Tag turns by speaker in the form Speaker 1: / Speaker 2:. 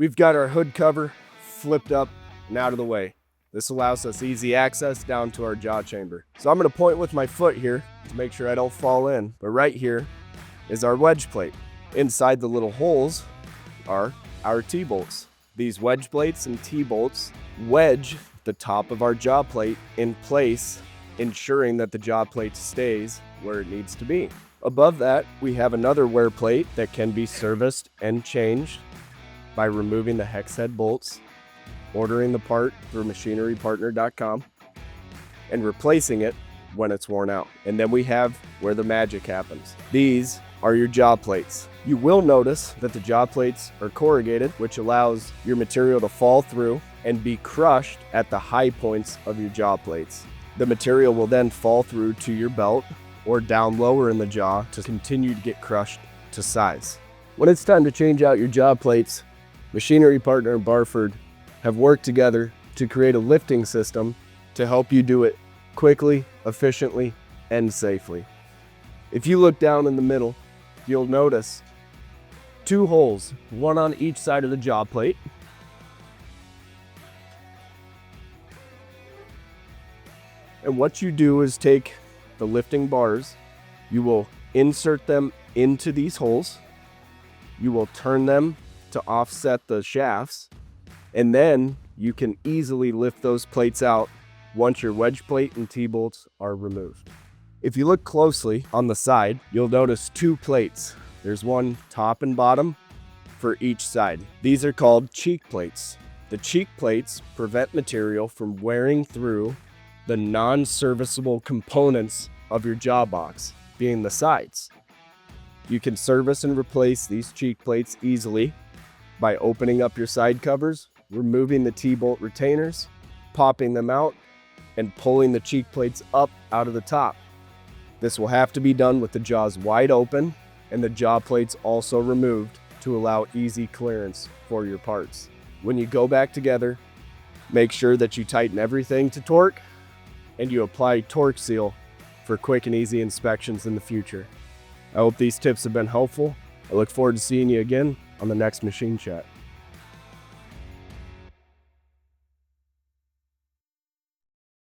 Speaker 1: We've got our hood cover flipped up and out of the way. This allows us easy access down to our jaw chamber. So I'm gonna point with my foot here to make sure I don't fall in. But right here is our wedge plate. Inside the little holes are our T-bolts. These wedge plates and T-bolts wedge the top of our jaw plate in place, ensuring that the jaw plate stays where it needs to be. Above that, we have another wear plate that can be serviced and changed by removing the hex head bolts, ordering the part through machinerypartner.com, and replacing it when it's worn out. And then we have where the magic happens. These are your jaw plates. You will notice that the jaw plates are corrugated, which allows your material to fall through and be crushed at the high points of your jaw plates. The material will then fall through to your belt or down lower in the jaw to continue to get crushed to size. When it's time to change out your jaw plates, Machinery Partner and Barford have worked together to create a lifting system to help you do it quickly, efficiently, and safely. If you look down in the middle, you'll notice 2 holes, one on each side of the jaw plate. And what you do is take the lifting bars, you will insert them into these holes, you will turn them to offset the shafts, and then you can easily lift those plates out once your wedge plate and T-bolts are removed. If you look closely on the side, you'll notice 2 plates. There's one top and bottom for each side. These are called cheek plates. The cheek plates prevent material from wearing through the non-serviceable components of your jaw box, being the sides. You can service and replace these cheek plates easily by opening up your side covers, removing the T-bolt retainers, popping them out, and pulling the cheek plates up out of the top. This will have to be done with the jaws wide open and the jaw plates also removed to allow easy clearance for your parts. When you go back together, make sure that you tighten everything to torque and you apply torque seal for quick and easy inspections in the future. I hope these tips have been helpful. I look forward to seeing you again on the next Machine Chat.